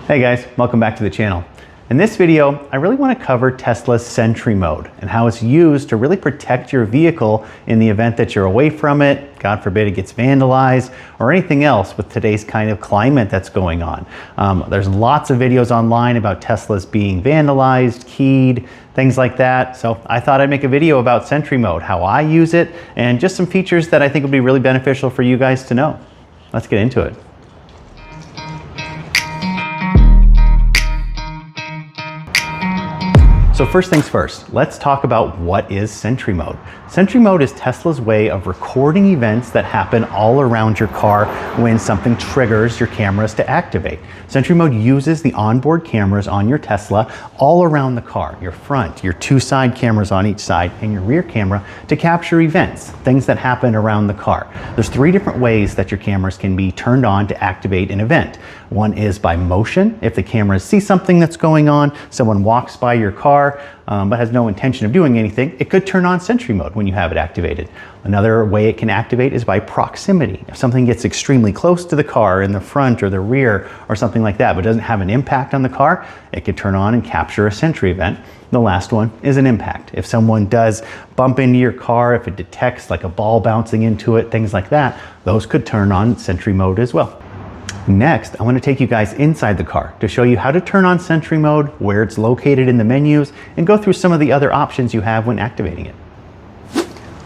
Hey guys, welcome back to the channel. In this video, I really want to cover Tesla's Sentry Mode and how it's used to really protect your vehicle in the event that you're away from it, God forbid it gets vandalized, or anything else with today's kind of climate that's going on. There's lots of videos online about Teslas being vandalized, keyed, things like that. So I thought I'd make a video about Sentry Mode, how I use it, and just some features that I think would be really beneficial for you guys to know. Let's get into it. So first things first, let's talk about what is Sentry Mode. Sentry Mode is Tesla's way of recording events that happen all around your car when something triggers your cameras to activate. Sentry Mode uses the onboard cameras on your Tesla all around the car, your front, your two side cameras on each side, and your rear camera to capture events, things that happen around the car. There's three different ways that your cameras can be turned on to activate an event. One is by motion. If the cameras see something that's going on, someone walks by your car, but has no intention of doing anything, it could turn on Sentry Mode when you have it activated. Another way it can activate is by proximity. If something gets extremely close to the car in the front or the rear or something like that, but doesn't have an impact on the car, it could turn on and capture a Sentry event. The last one is an impact. If someone does bump into your car, if it detects like a ball bouncing into it, things like that, those could turn on Sentry Mode as well. Next, I want to take you guys inside the car to show you how to turn on Sentry Mode, where it's located in the menus, and go through some of the other options you have when activating it.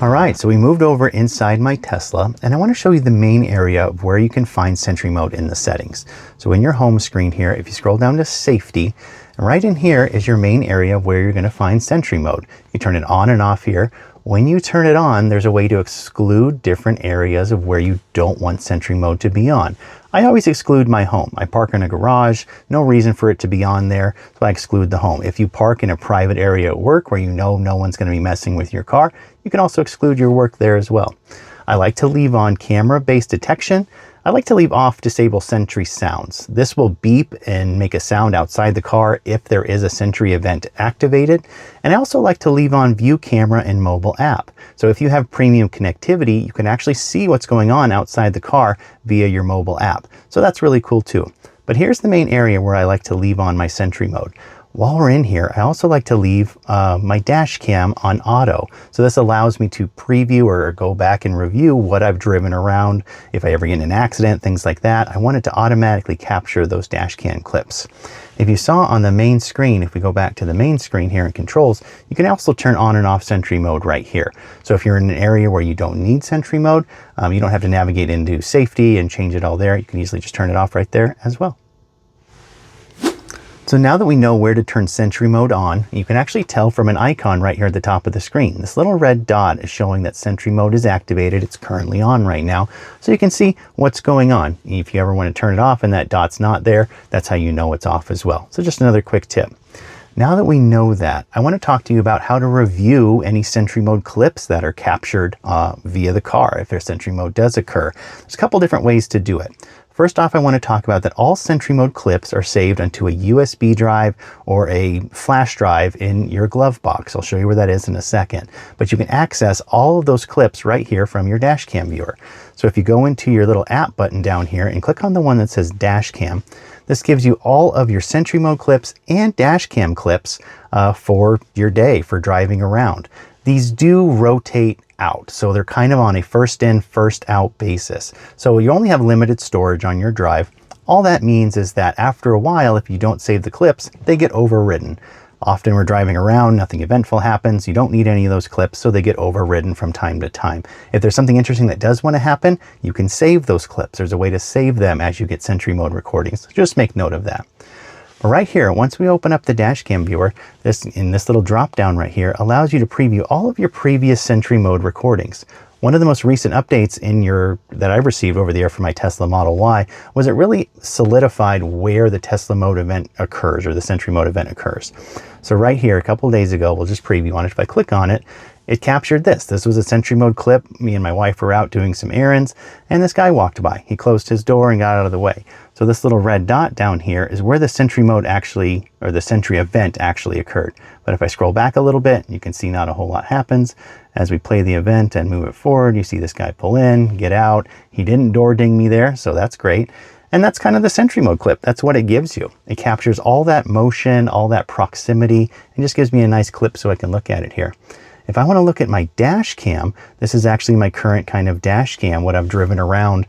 All right, so we moved over inside my Tesla, and I want to show you the main area of where you can find Sentry Mode in the settings. So in your home screen here, if you scroll down to Safety, right in here is your main area where you're going to find Sentry Mode. You turn it on and off here. When you turn it on, there's a way to exclude different areas of where you don't want Sentry Mode to be on. I always exclude my home. I park in a garage, no reason for it to be on there, so I exclude the home. If you park in a private area at work where you know no one's going to be messing with your car, you can also exclude your work there as well. I like to leave on camera-based detection. I like to leave off disable Sentry sounds. This will beep and make a sound outside the car if there is a Sentry event activated. And I also like to leave on view camera and mobile app. So if you have premium connectivity, you can actually see what's going on outside the car via your mobile app. So that's really cool too. But here's the main area where I like to leave on my Sentry Mode. While we're in here, I also like to leave my dash cam on auto. So this allows me to preview or go back and review what I've driven around. If I ever get in an accident, things like that, I want it to automatically capture those dash cam clips. If you saw on the main screen, if we go back to the main screen here in controls, you can also turn on and off Sentry Mode right here. So if you're in an area where you don't need Sentry Mode, you don't have to navigate into Safety and change it all there. You can easily just turn it off right there as well. So now that we know where to turn Sentry Mode on, you can actually tell from an icon right here at the top of the screen. This little red dot is showing that Sentry Mode is activated. It's currently on right now. So you can see what's going on. If you ever want to turn it off and that dot's not there, that's how you know it's off as well. So just another quick tip. Now that we know that, I want to talk to you about how to review any Sentry Mode clips that are captured via the car if their Sentry Mode does occur. There's a couple different ways to do it. First off, I want to talk about that all Sentry Mode clips are saved onto a USB drive or a flash drive in your glove box. I'll show you where that is in a second. But you can access all of those clips right here from your dash cam viewer. So if you go into your little app button down here and click on the one that says dash cam, this gives you all of your Sentry Mode clips and dash cam clips for your day, for driving around. These do rotate out, so they're kind of on a first in, first out basis. So you only have limited storage on your drive. All that means is that after a while, if you don't save the clips, they get overridden. Often we're driving around, nothing eventful happens, you don't need any of those clips, so they get overridden from time to time. If there's something interesting that does want to happen, you can save those clips. There's a way to save them as you get Sentry Mode recordings. So just make note of that. But right here, once we open up the dashcam viewer, this little drop down right here allows you to preview all of your previous Sentry Mode recordings. One of the most recent updates that I've received over the air for my Tesla Model Y was it really solidified where the Tesla Mode event occurs, or the Sentry Mode event occurs. So right here, a couple days ago, we'll just preview on it. If I click on it, it captured this. This was a Sentry Mode clip. Me and my wife were out doing some errands, and this guy walked by. He closed his door and got out of the way. So this little red dot down here is where the Sentry Mode actually, or the Sentry event actually occurred. But if I scroll back a little bit, you can see not a whole lot happens. As we play the event and move it forward, you see this guy pull in, get out. He didn't door ding me there, so that's great. And that's kind of the Sentry Mode clip. That's what it gives you. It captures all that motion, all that proximity, and just gives me a nice clip so I can look at it here. If I want to look at my dash cam, this is actually my current kind of dash cam, what I've driven around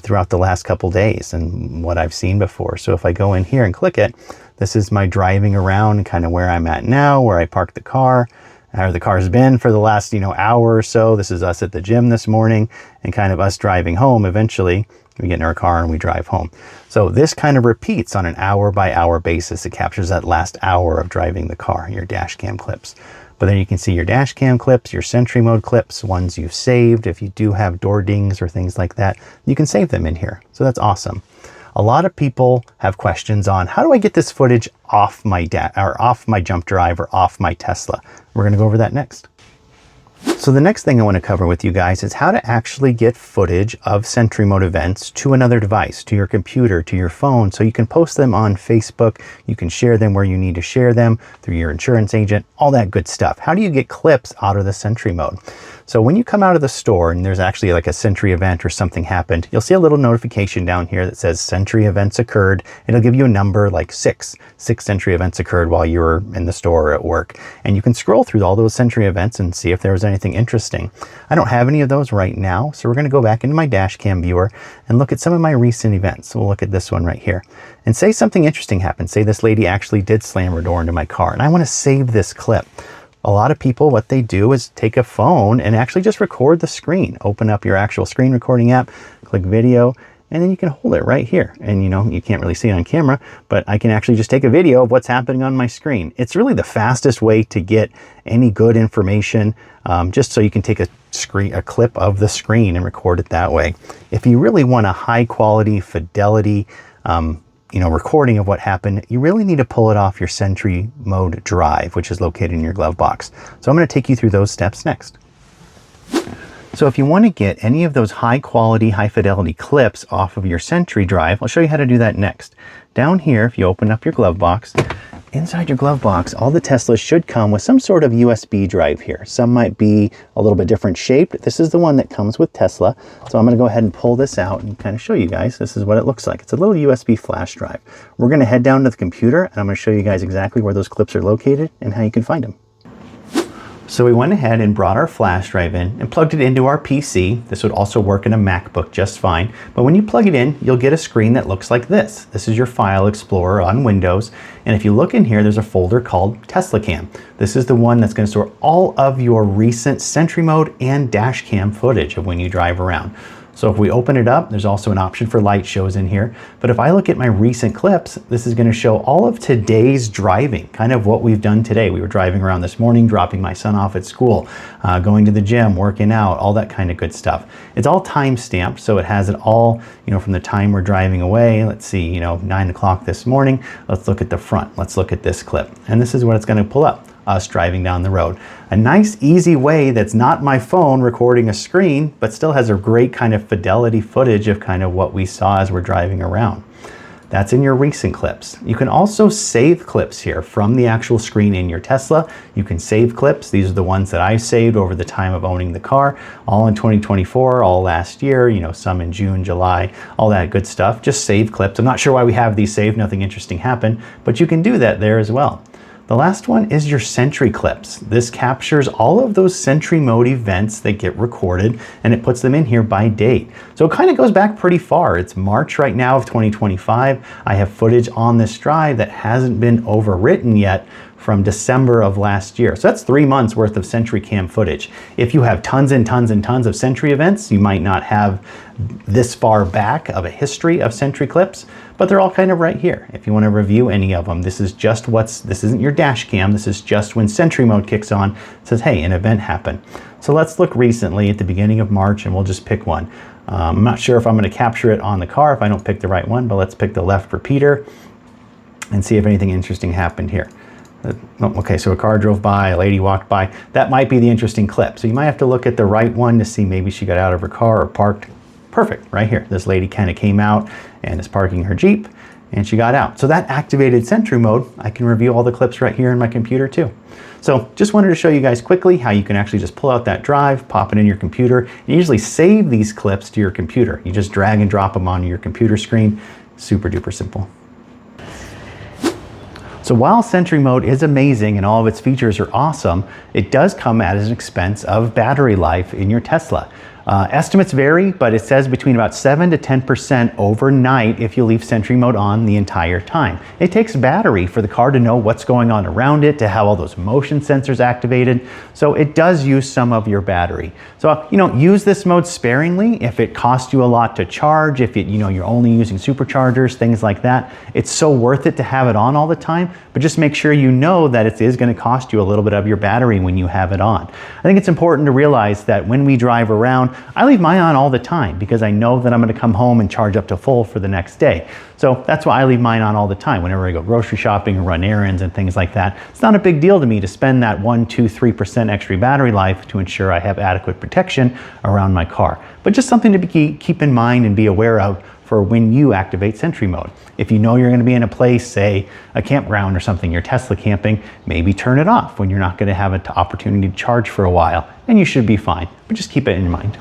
throughout the last couple days and what I've seen before. So if I go in here and click it, this is my driving around and kind of where I'm at now, where I parked the car, or the car's been for the last, hour or so. This is us at the gym this morning and kind of us driving home. Eventually we get in our car and we drive home. So this kind of repeats on an hour by hour basis. It captures that last hour of driving the car, your dash cam clips. But then you can see your dash cam clips, your Sentry Mode clips, ones you've saved. If you do have door dings or things like that, you can save them in here. So that's awesome. A lot of people have questions on how do I get this footage off my off my jump drive or off my Tesla. We're going to go over that next. So the next thing I want to cover with you guys is how to actually get footage of Sentry Mode events to another device, to your computer, to your phone, so you can post them on Facebook, you can share them where you need to share them through your insurance agent, all that good stuff. How do you get clips out of the Sentry Mode? So when you come out of the store and there's actually like a Sentry event or something happened, you'll see a little notification down here that says Sentry events occurred. It'll give you a number like six Sentry events occurred while you were in the store or at work. And you can scroll through all those Sentry events and see if there was anything interesting. I don't have any of those right now, so we're going to go back into my dash cam viewer and look at some of my recent events. So we'll look at this one right here and say something interesting happened. Say this lady actually did slam her door into my car and I want to save this clip. A lot of people, what they do is take a phone and actually just record the screen. Open up your actual screen recording app, click video, and then you can hold it right here. And you can't really see it on camera, but I can actually just take a video of what's happening on my screen. It's really the fastest way to get any good information, just so you can take a clip of the screen and record it that way. If you really want a high quality fidelity, recording of what happened, you really need to pull it off your Sentry Mode drive, which is located in your glove box. So I'm going to take you through those steps next. So if you want to get any of those high quality, high fidelity clips off of your Sentry drive, I'll show you how to do that next. Down here, if you open up your glove box, inside your glove box, all the Teslas should come with some sort of USB drive here. Some might be a little bit different shaped. This is the one that comes with Tesla. So I'm going to go ahead and pull this out and kind of show you guys. This is what it looks like. It's a little USB flash drive. We're going to head down to the computer and I'm going to show you guys exactly where those clips are located and how you can find them. So we went ahead and brought our flash drive in and plugged it into our PC. This would also work in a MacBook just fine. But when you plug it in, you'll get a screen that looks like this. This is your File Explorer on Windows. And if you look in here, there's a folder called Tesla Cam. This is the one that's going to store all of your recent Sentry Mode and dash cam footage of when you drive around. So if we open it up, there's also an option for light shows in here. But if I look at my recent clips, this is going to show all of today's driving, kind of what we've done today. We were driving around this morning, dropping my son off at school, going to the gym, working out, all that kind of good stuff. It's all time stamped, so it has it all, from the time we're driving away. Let's see, 9 o'clock this morning. Let's look at the front. Let's look at this clip. And this is what it's going to pull up. Us driving down the road. A nice easy way that's not my phone recording a screen, but still has a great kind of fidelity footage of kind of what we saw as we're driving around. That's in your recent clips. You can also save clips here from the actual screen in your Tesla. You can save clips. These are the ones that I saved over the time of owning the car, all in 2024, all last year, some in June, July, all that good stuff. Just save clips. I'm not sure why we have these saved. Nothing interesting happened, but you can do that there as well. The last one is your Sentry clips. This captures all of those Sentry Mode events that get recorded and it puts them in here by date. So it kind of goes back pretty far. It's March right now of 2025. I have footage on this drive that hasn't been overwritten yet from December of last year. So that's 3 months worth of Sentry Cam footage. If you have tons and tons and tons of Sentry events, you might not have this far back of a history of Sentry clips, but they're all kind of right here. If you want to review any of them, this isn't your dash cam, this is just when Sentry Mode kicks on, it says, hey, an event happened. So let's look recently at the beginning of March and we'll just pick one. I'm not sure if I'm going to capture it on the car if I don't pick the right one, but let's pick the left repeater and see if anything interesting happened here. Okay, so a car drove by, a lady walked by. That might be the interesting clip. So you might have to look at the right one to see maybe she got out of her car or parked. Perfect, right here. This lady kind of came out and is parking her Jeep and she got out. So that activated Sentry Mode. I can review all the clips right here in my computer too. So just wanted to show you guys quickly how you can actually just pull out that drive, pop it in your computer, and usually save these clips to your computer. You just drag and drop them onto your computer screen. Super duper simple. So while Sentry Mode is amazing and all of its features are awesome, it does come at an expense of battery life in your Tesla. Estimates vary, but it says between about 7 to 10% overnight if you leave Sentry Mode on the entire time. It takes battery for the car to know what's going on around it, to have all those motion sensors activated. So it does use some of your battery. So, use this mode sparingly. If it costs you a lot to charge, if you're only using superchargers, things like that, it's so worth it to have it on all the time. But just make sure you know that it is going to cost you a little bit of your battery when you have it on. I think it's important to realize that when we drive around, I leave mine on all the time because I know that I'm going to come home and charge up to full for the next day. So that's why I leave mine on all the time whenever I go grocery shopping or run errands and things like that. It's not a big deal to me to spend that 1, 2, 3% extra battery life to ensure I have adequate protection around my car. But just something to keep in mind and be aware of for when you activate Sentry Mode. If you know you're going to be in a place, say a campground or something, you're Tesla camping, maybe turn it off when you're not going to have an opportunity to charge for a while, and you should be fine. But just keep it in mind.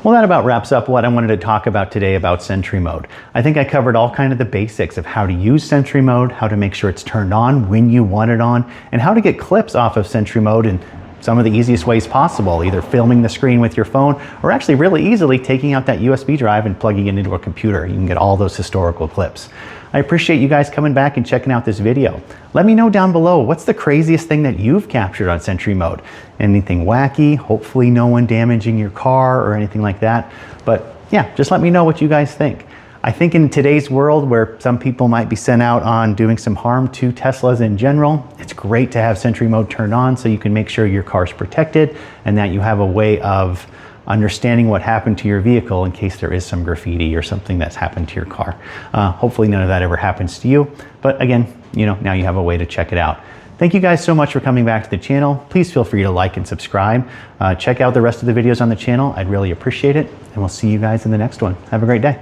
Well, that about wraps up what I wanted to talk about today about Sentry Mode. I think I covered all kind of the basics of how to use Sentry Mode, how to make sure it's turned on when you want it on, and how to get clips off of Sentry Mode in some of the easiest ways possible, either filming the screen with your phone or actually really easily taking out that USB drive and plugging it into a computer. You can get all those historical clips. I appreciate you guys coming back and checking out this video. Let me know down below, what's the craziest thing that you've captured on Sentry Mode? Anything wacky? Hopefully no one damaging your car or anything like that. But yeah, just let me know what you guys think. I think in today's world where some people might be sent out on doing some harm to Teslas in general, it's great to have Sentry Mode turned on so you can make sure your car's protected and that you have a way of understanding what happened to your vehicle in case there is some graffiti or something that's happened to your car. Hopefully none of that ever happens to you. But again, now you have a way to check it out. Thank you guys so much for coming back to the channel. Please feel free to like and subscribe. Check out the rest of the videos on the channel. I'd really appreciate it. And we'll see you guys in the next one. Have a great day.